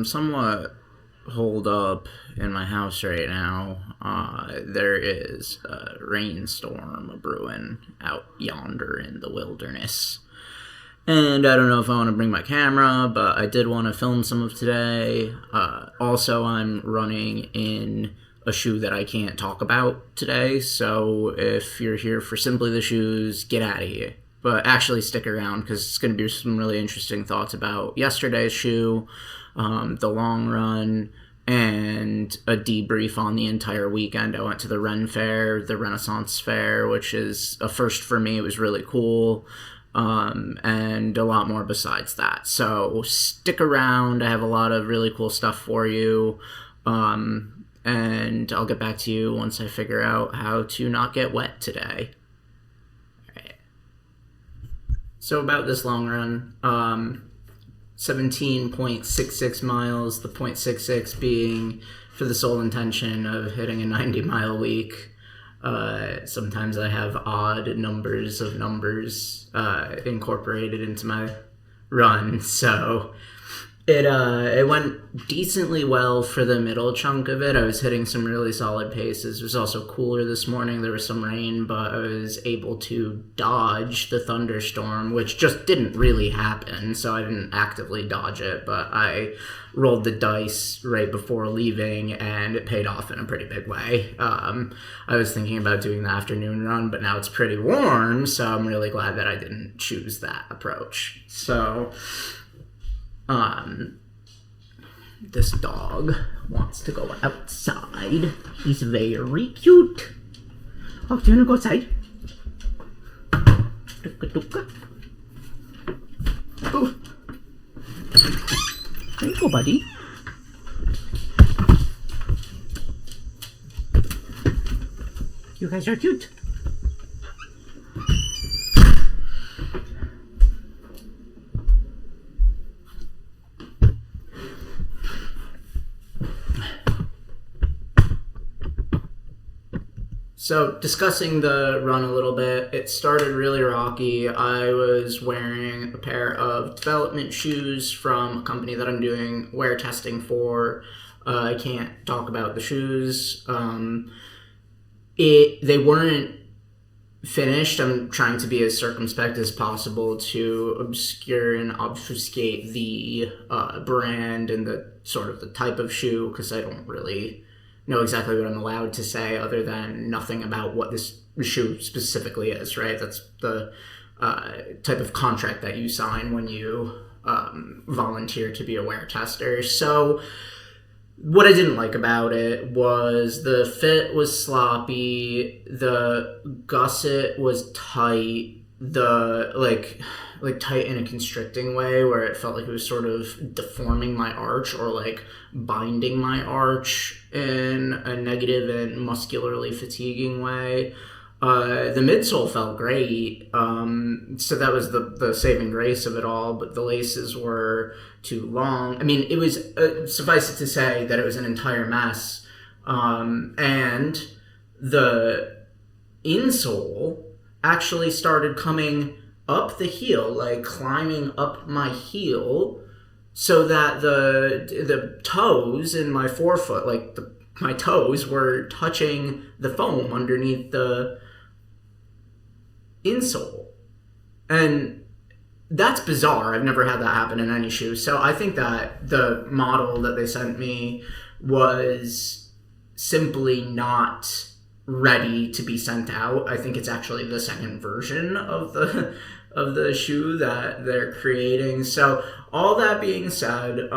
I'm somewhat holed up in my house right now. There is a rainstorm brewing out yonder in the wilderness. And I don't know if I want to bring my camera, but I did want to film some of today. Also, I'm running in a shoe that I can't talk about today, so if you're here for simply the shoes, get out of here. But actually, stick around because it's going to be some really interesting thoughts about yesterday's shoe, the long run, and a debrief on the entire weekend. I went to the Ren Fair, the Renaissance Fair, which is a first for me. It was really cool, and a lot more besides that. So stick around. I have a lot of really cool stuff for you. And I'll get back to you once I figure out how to not get wet today. Alright. So about this long run, 17.66 miles, the .66 being for the sole intention of hitting a 90-mile week. Sometimes I have odd numbers of numbers incorporated into my run, so it went decently well for the middle chunk of it. I was hitting some really solid paces. It was also cooler this morning. There was some rain, but I was able to dodge the thunderstorm, which just didn't really happen, so I didn't actively dodge it, but I rolled the dice right before leaving, and it paid off in a pretty big way. I was thinking about doing the afternoon run, but now it's pretty warm, so I'm really glad that I didn't choose that approach. So this dog wants to go outside. He's very cute. Oh, do you want to go outside? Oh. There you go, buddy. You guys are cute. So, discussing the run a little bit, it started really rocky. I was wearing a pair of development shoes from a company that I'm doing wear testing for. I can't talk about the shoes. They weren't finished. I'm trying to be as circumspect as possible to obscure and obfuscate the brand and the sort of the type of shoe, because I don't really know exactly what I'm allowed to say other than nothing about what this shoe specifically is, right? That's the type of contract that you sign when you volunteer to be a wear tester. So what I didn't like about it was the fit was sloppy, the gusset was tight, the like tight in a constricting way where it felt like it was sort of deforming my arch or like binding my arch in a negative and muscularly fatiguing way. The midsole felt great, so that was the saving grace of it all, but the laces were too long. I mean, it was, suffice it to say that it was an entire mess, and the insole actually started coming up the heel, like climbing up my heel, so that the toes in my forefoot, like my toes were touching the foam underneath the insole. And that's bizarre. I've never had that happen in any shoe. So I think that the model that they sent me was simply not ready to be sent out. I think it's actually the second version of the shoe that they're creating. So all that being said,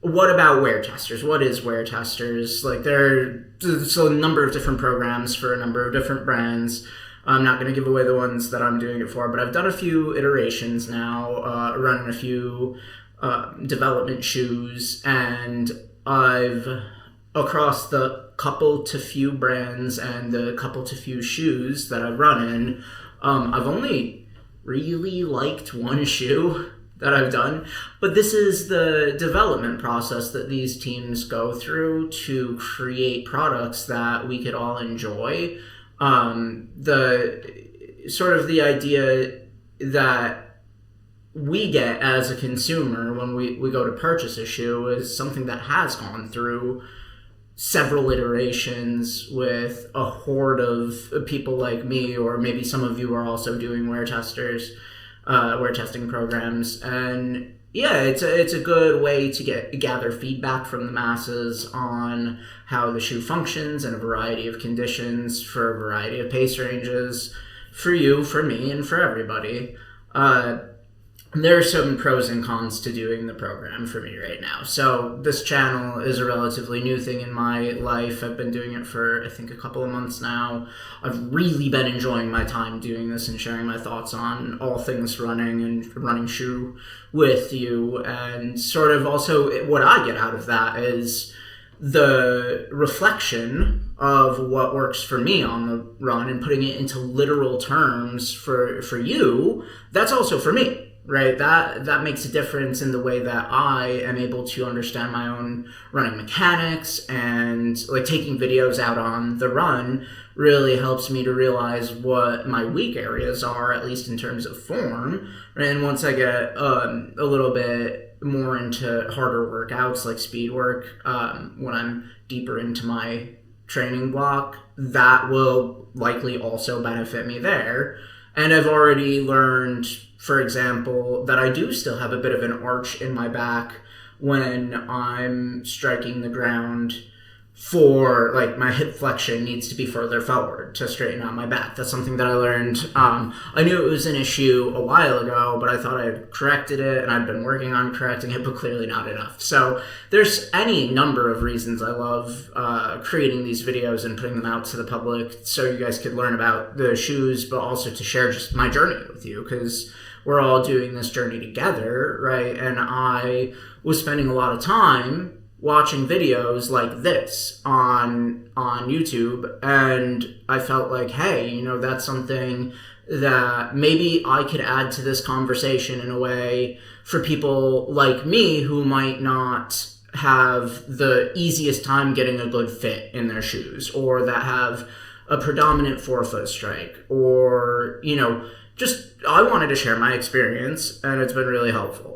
what about wear testers? What is wear testers? Like, there's a number of different programs for a number of different brands. I'm not going to give away the ones that I'm doing it for, but I've done a few iterations now, running a few development shoes, and I've, across the couple to few brands and the couple to few shoes that I've run in, I've only really liked one shoe that I've done, but this is the development process that these teams go through to create products that we could all enjoy. The sort of the idea that we get as a consumer when we go to purchase a shoe is something that has gone through several iterations with a horde of people like me, or maybe some of you are also doing wear testing programs. And yeah, it's a good way to gather feedback from the masses on how the shoe functions in a variety of conditions for a variety of pace ranges for you, for me, and for everybody. There are some pros and cons to doing the program for me right now. So this channel is a relatively new thing in my life. I've been doing it for, I think, a couple of months now. I've really been enjoying my time doing this and sharing my thoughts on all things running and running shoe with you. And sort of also what I get out of that is the reflection of what works for me on the run and putting it into literal terms for you. That's also for me. Right, that makes a difference in the way that I am able to understand my own running mechanics, and like taking videos out on the run really helps me to realize what my weak areas are, at least in terms of form. Right? And once I get a little bit more into harder workouts like speed work, when I'm deeper into my training block, that will likely also benefit me there. And I've already learned, for example, that I do still have a bit of an arch in my back when I'm striking the ground, for like my hip flexion needs to be further forward to straighten out my back. That's something that I learned. I knew it was an issue a while ago, but I thought I had corrected it, and I've been working on correcting it, but clearly not enough. So there's any number of reasons I love creating these videos and putting them out to the public, so you guys could learn about the shoes, but also to share just my journey with you, because we're all doing this journey together, right? And I was spending a lot of time watching videos like this on YouTube, and I felt like, hey, you know, that's something that maybe I could add to this conversation in a way for people like me who might not have the easiest time getting a good fit in their shoes, or that have a predominant forefoot strike, or, you know, just I wanted to share my experience, and it's been really helpful.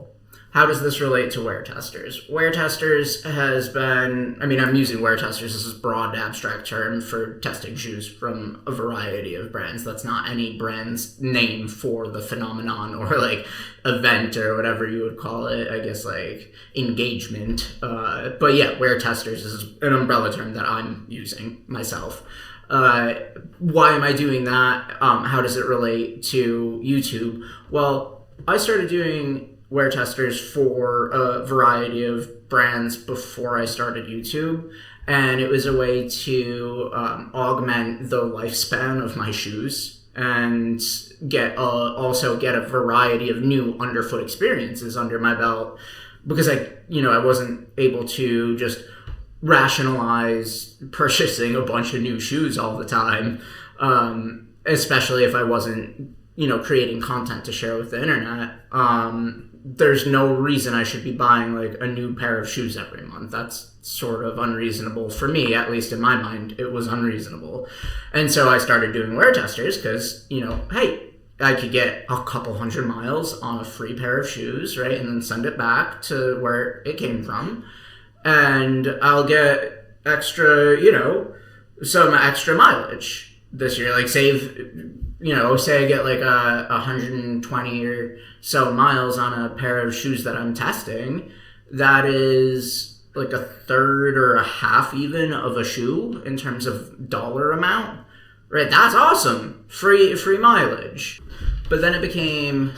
How does this relate to Wear Testers? Wear Testers has been, I mean, I'm using Wear Testers as a broad abstract term for testing shoes from a variety of brands. That's not any brand's name for the phenomenon or like event or whatever you would call it, I guess like engagement. But yeah, Wear Testers is an umbrella term that I'm using myself. Why am I doing that? How does it relate to YouTube? Well, I started doing Wear Testers for a variety of brands before I started YouTube, and it was a way to augment the lifespan of my shoes and also get a variety of new underfoot experiences under my belt, because I wasn't able to just rationalize purchasing a bunch of new shoes all the time, especially if I wasn't creating content to share with the internet. There's no reason I should be buying like a new pair of shoes every month. That's sort of unreasonable for me, at least in my mind. It was unreasonable. And so I started doing Wear Testers because, hey, I could get a couple 100 miles on a free pair of shoes, right? And then send it back to where it came from. And I'll get extra, some extra mileage this year. Like save, say I get like 120 or so miles on a pair of shoes that I'm testing. That is like a third or a half even of a shoe in terms of dollar amount, right? That's awesome. Free mileage. But then it became,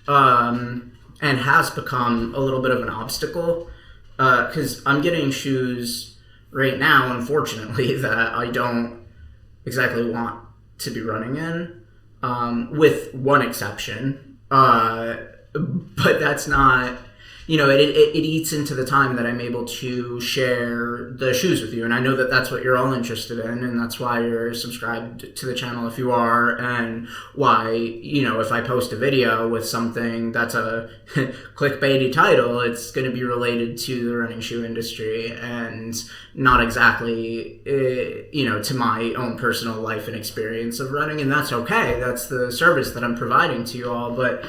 and has become a little bit of an obstacle, because I'm getting shoes right now, unfortunately, that I don't exactly want to be running in, with one exception. But that's not, it eats into the time that I'm able to share the shoes with you. And I know that that's what you're all interested in, and that's why you're subscribed to the channel if you are, and why, if I post a video with something that's a clickbaity title, it's going to be related to the running shoe industry and not exactly, to my own personal life and experience of running. And that's okay. That's the service that I'm providing to you all. But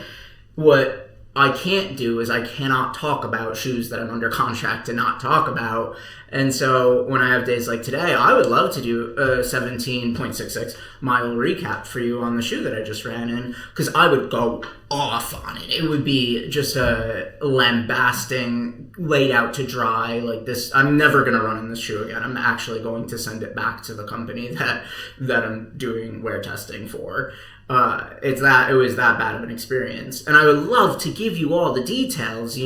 what I can't do is I cannot talk about shoes that I'm under contract to not talk about. And so when I have days like today, I would love to do a 17.66 mile recap for you on the shoe that I just ran in, because I would go off on it. It would be just a lambasting, laid out to dry like this. I'm never going to run in this shoe again. I'm actually going to send it back to the company that I'm doing wear testing for. It was that bad of an experience, and I would love to give you all the details,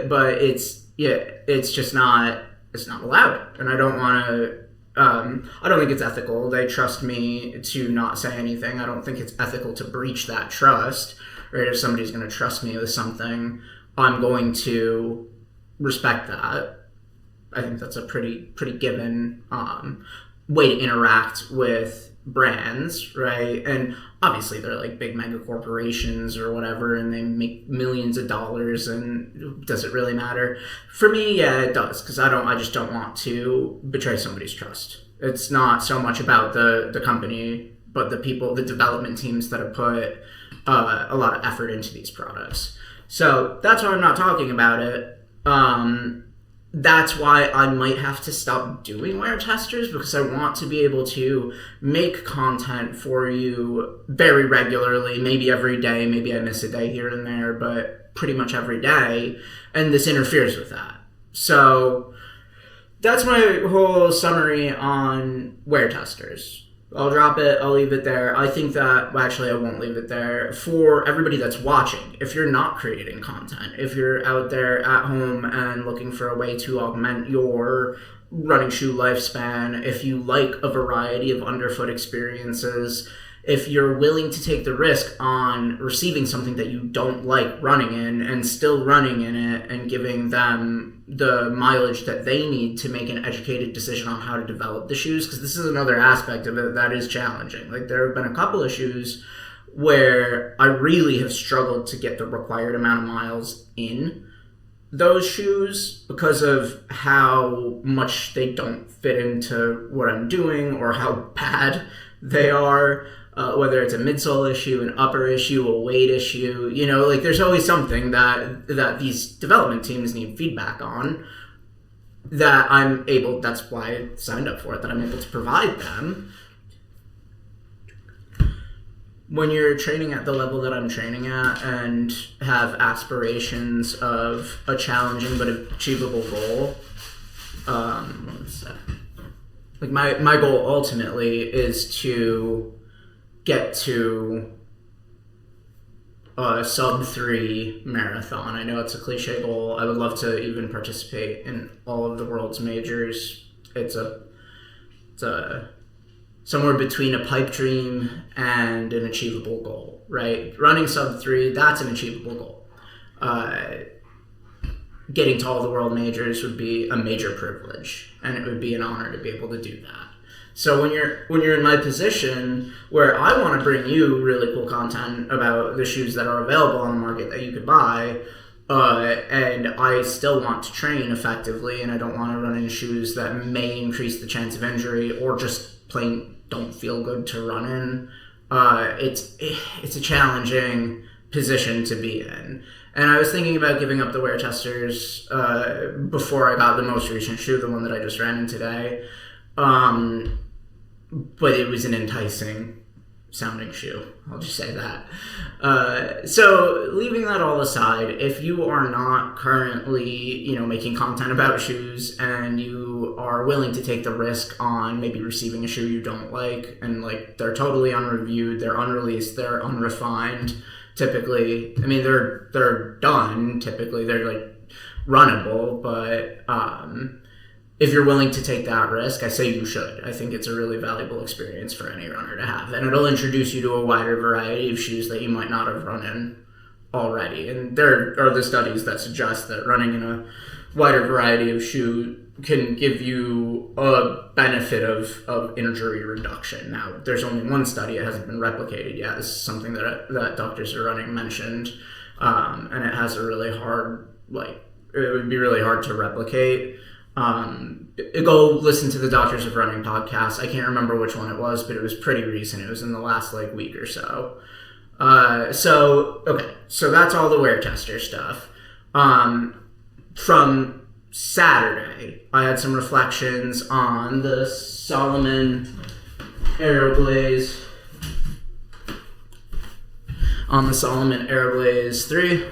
but it's just not, it's not allowed, and I don't want to. I don't think it's ethical. They trust me to not say anything. I don't think it's ethical to breach that trust. Right? If somebody's going to trust me with something, I'm going to respect that. I think that's a pretty given way to interact with brands, right? And obviously they're like big mega corporations or whatever, and they make millions of dollars, and does it really matter? For me, yeah, it does, because I just don't want to betray somebody's trust. It's not so much about the company, but the people, the development teams that have put a lot of effort into these products. So that's why I'm not talking about it. That's why I might have to stop doing wear testers, because I want to be able to make content for you very regularly, maybe every day. Maybe I miss a day here and there, but pretty much every day. And this interferes with that. So that's my whole summary on wear testers. I'll drop it. I'll leave it there. I think that, well, actually, I won't leave it there. For everybody that's watching, if you're not creating content, if you're out there at home and looking for a way to augment your running shoe lifespan, if you like a variety of underfoot experiences, if you're willing to take the risk on receiving something that you don't like running in and still running in it and giving them the mileage that they need to make an educated decision on how to develop the shoes, because this is another aspect of it that is challenging. Like, there have been a couple of shoes where I really have struggled to get the required amount of miles in those shoes because of how much they don't fit into what I'm doing or how bad they are. Whether it's a midsole issue, an upper issue, a weight issue, like there's always something that these development teams need feedback on that's why I signed up for it, that I'm able to provide them. When you're training at the level that I'm training at and have aspirations of a challenging but achievable goal, like my goal ultimately is to get to a sub-3 marathon. I know it's a cliche goal. I would love to even participate in all of the world's majors. It's a somewhere between a pipe dream and an achievable goal, right? Running sub-3, that's an achievable goal. Getting to all the world majors would be a major privilege, and it would be an honor to be able to do that. So when you're in my position where I want to bring you really cool content about the shoes that are available on the market that you could buy, and I still want to train effectively, and I don't want to run in shoes that may increase the chance of injury or just plain don't feel good to run in, it's a challenging position to be in. And I was thinking about giving up the wear testers before I got the most recent shoe, the one that I just ran in today. But it was an enticing sounding shoe. I'll just say that. So leaving that all aside, if you are not currently, making content about shoes and you are willing to take the risk on maybe receiving a shoe you don't like, and like they're totally unreviewed, they're unreleased, they're unrefined, typically, I mean, they're done, typically they're like runnable, but, if you're willing to take that risk, I say you should. I think it's a really valuable experience for any runner to have. And it'll introduce you to a wider variety of shoes that you might not have run in already. And there are the studies that suggest that running in a wider variety of shoe can give you a benefit of injury reduction. Now, there's only one study. It hasn't been replicated yet. This is something that Doctors Are Running mentioned. And it has a really hard, it would be really hard to replicate. Go listen to the Doctors of Running podcast. I can't remember which one it was, but it was pretty recent. It was in the last week or so. So that's all the wear tester stuff. From Saturday, I had some reflections on the Salomon Aero Blaze. On the Salomon Aero Blaze 3.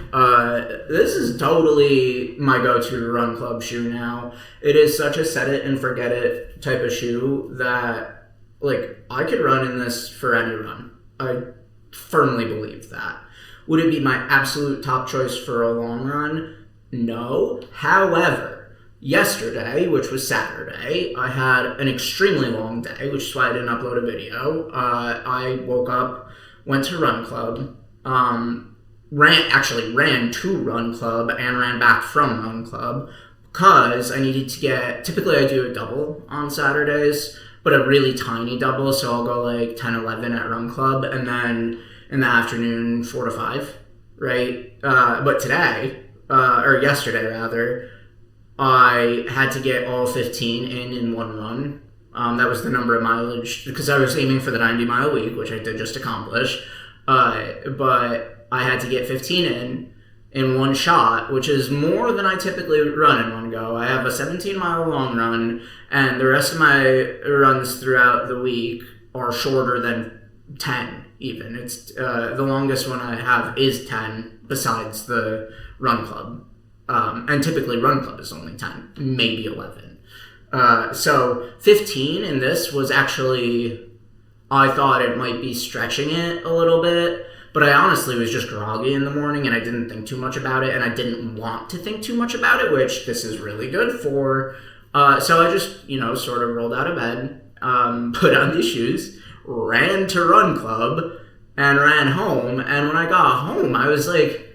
This is totally my go-to run club shoe now. It is such a set it and forget it type of shoe that, like, I could run in this for any run. I firmly believe that. Would it be my absolute top choice for a long run? No. However, yesterday, which was Saturday, I had an extremely long day, which is why I didn't upload a video. I woke up, went to run club, ran to run club and ran back from run club because I needed to get, typically I do a double on Saturdays, but a really tiny double, so I'll go like 10, 11 at run club, and then in the afternoon 4 to 5, right? But today, or yesterday rather, I had to get all 15 in one run. That was the number of mileage, because I was aiming for the 90-mile week, which I did just accomplish. But I had to get 15 in one shot, which is more than I typically run in one go. I have a 17-mile long run, and the rest of my runs throughout the week are shorter than 10 even. It's the longest one I have is 10 besides the run club. And typically run club is only 10, maybe 11. So 15 in this was actually, I thought it might be stretching it a little bit, but I honestly was just groggy in the morning and I didn't think too much about it, and I didn't want to think too much about it, which this is really good for. So I just, sort of rolled out of bed, put on these shoes, ran to run club, and ran home. And when I got home, I was like,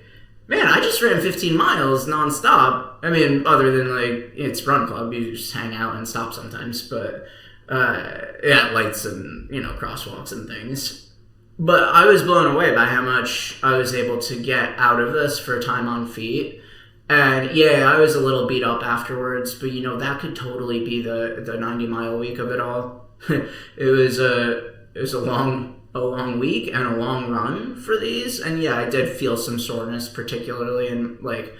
man, I just ran 15 miles nonstop. I mean, other than, like, it's run club, you just hang out and stop sometimes, but, lights and, crosswalks and things. But I was blown away by how much I was able to get out of this for time on feet. And, yeah, I was a little beat up afterwards, but, that could totally be the 90-mile week of it all. It was a long week and a long run for these, and yeah, I did feel some soreness, particularly in like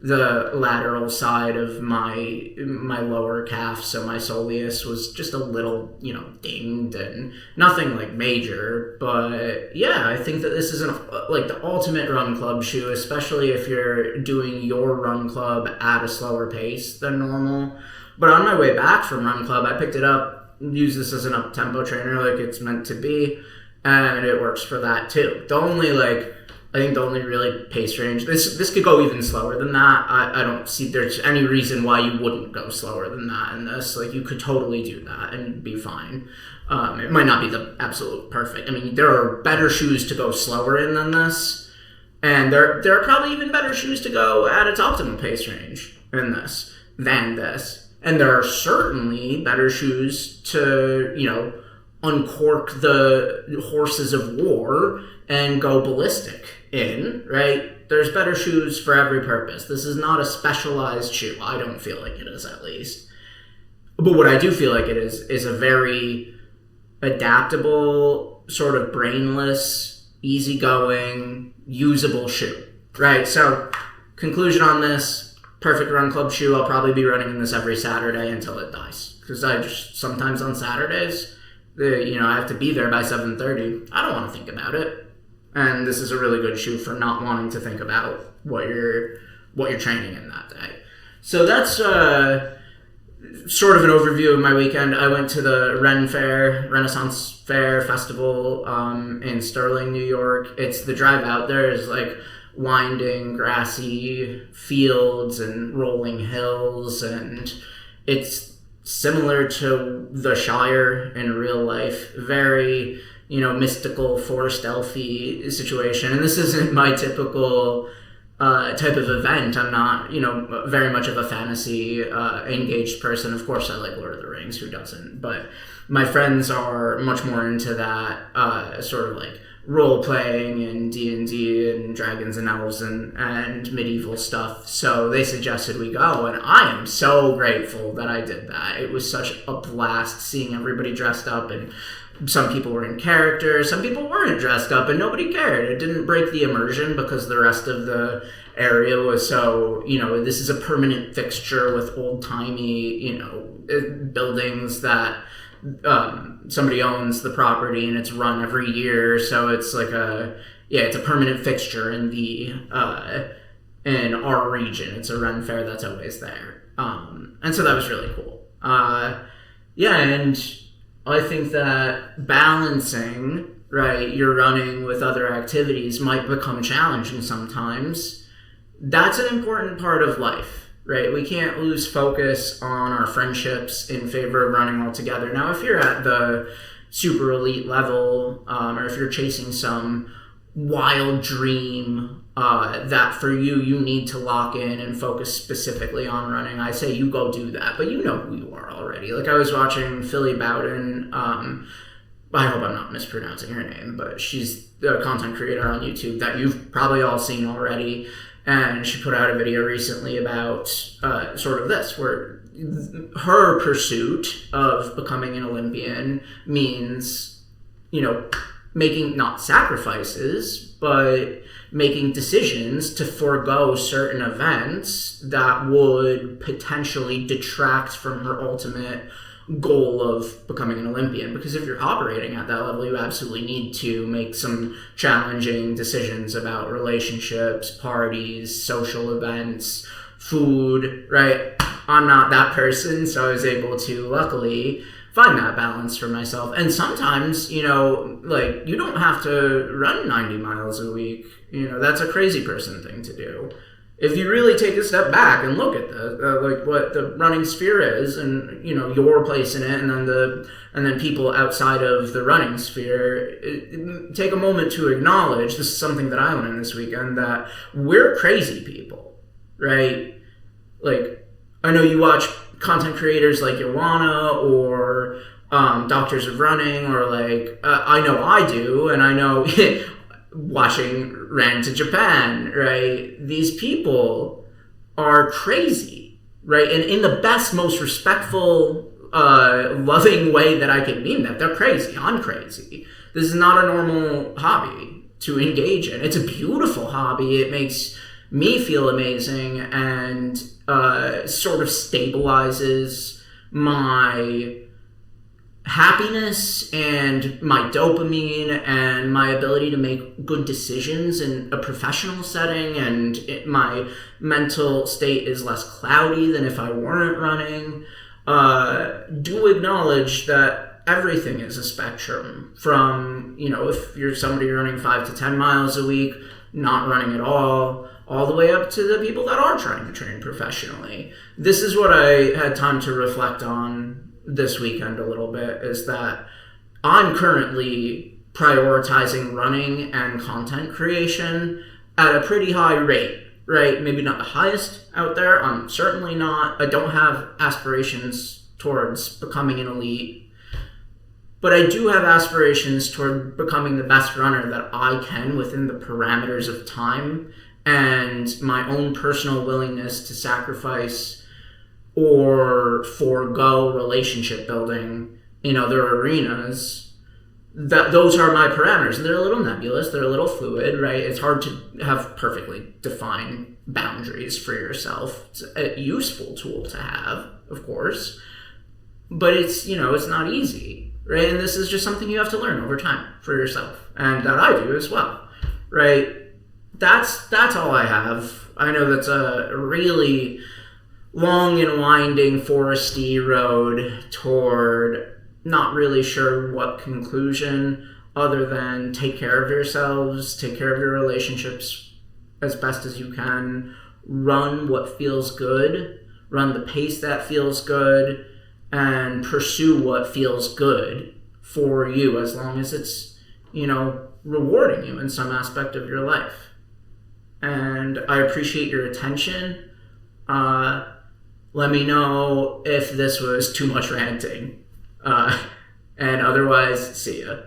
the lateral side of my lower calf. So my soleus was just a little, dinged, and nothing like major. But yeah, I think that this is like the ultimate run club shoe, especially if you're doing your run club at a slower pace than normal. But on my way back from run club, I picked it up, used this as an up-tempo trainer like it's meant to be, and it works for that too. I think the only really pace range, this could go even slower than that. I don't see there's any reason why you wouldn't go slower than that in this. Like, you could totally do that and be fine. It might not be the absolute perfect. I mean, there are better shoes to go slower in than this, and there are probably even better shoes to go at its optimal pace range than this. And there are certainly better shoes to, uncork the horses of war and go ballistic in, right? There's better shoes for every purpose. This is not a specialized shoe. I don't feel like it is, at least. But what I do feel like it is a very adaptable, sort of brainless, easygoing, usable shoe, right? So, conclusion on this, perfect run club shoe. I'll probably be running in this every Saturday until it dies. Because I just, sometimes on Saturdays, I have to be there by 7:30. I don't want to think about it. And this is a really good shoe for not wanting to think about what you're training in that day. So that's sort of an overview of my weekend. I went to the Renaissance Fair Festival in Sterling, New York. It's the drive out there is like winding, grassy fields and rolling hills, and it's similar to the Shire in real life. Very, mystical, forest elfy situation. And this isn't my typical type of event. I'm not, very much of a fantasy engaged person. Of course, I like Lord of the Rings. Who doesn't? But my friends are much more into that sort of like role-playing and D&D and dragons and elves and medieval stuff. So they suggested we go, and I am so grateful that I did that. It was such a blast seeing everybody dressed up and some people were in character, some people weren't dressed up, and nobody cared. It didn't break the immersion because the rest of the area was so, this is a permanent fixture with old-timey, buildings that somebody owns the property and it's run every year. So it's like it's a permanent fixture in in our region. It's a Ren fair that's always there. And so that was really cool. And I think that balancing, right, your running with other activities might become challenging sometimes. That's an important part of life, right? We can't lose focus on our friendships in favor of running altogether. Now, if you're at the super elite level, or if you're chasing some wild dream that for you need to lock in and focus specifically on running, I say you go do that. But you know who you are already. Like, I was watching Philly Bowden. I hope I'm not mispronouncing her name, but she's a content creator on YouTube that you've probably all seen already. And she put out a video recently about sort of this, where her pursuit of becoming an Olympian means, making not sacrifices, but making decisions to forego certain events that would potentially detract from her ultimate goal of becoming an Olympian. Because if you're operating at that level, you absolutely need to make some challenging decisions about relationships, parties, social events, food, right? I'm not that person, so I was able to luckily find that balance for myself. And sometimes, you don't have to run 90 miles a week. That's a crazy person thing to do. If you really take a step back and look at what the running sphere is, and your place in it, and then people outside of the running sphere, take a moment to acknowledge, this is something that I learned this weekend, that we're crazy people, right? Like, I know you watch content creators like Joanna or Doctors of Running, or I know I do, and I know watching Ran to Japan, right? These people are crazy, right? And in the best, most respectful, loving way that I can mean that. They're crazy. I'm crazy. This is not a normal hobby to engage in. It's a beautiful hobby. It makes me feel amazing and sort of stabilizes my happiness and my dopamine and my ability to make good decisions in a professional setting, and my mental state is less cloudy than if I weren't running. Do acknowledge that everything is a spectrum from, if you're somebody running 5 to 10 miles a week, not running at all the way up to the people that are trying to train professionally. This is what I had time to reflect on this weekend a little bit, is that I'm currently prioritizing running and content creation at a pretty high rate, right? Maybe not the highest out there. I'm certainly not. I don't have aspirations towards becoming an elite, but I do have aspirations toward becoming the best runner that I can within the parameters of time and my own personal willingness to sacrifice or forego relationship building in other arenas. That those are my parameters, and they're a little nebulous, they're a little fluid, right? It's hard to have perfectly defined boundaries for yourself. It's a useful tool to have, of course, but it's not easy, right? And this is just something you have to learn over time for yourself, and that I do as well, right? That's all I have. I know that's a really long and winding foresty road toward not really sure what conclusion, other than take care of yourselves, take care of your relationships as best as you can, run what feels good, run the pace that feels good, and pursue what feels good for you, as long as it's, rewarding you in some aspect of your life. And I appreciate your attention. Let me know if this was too much ranting. And otherwise, see ya.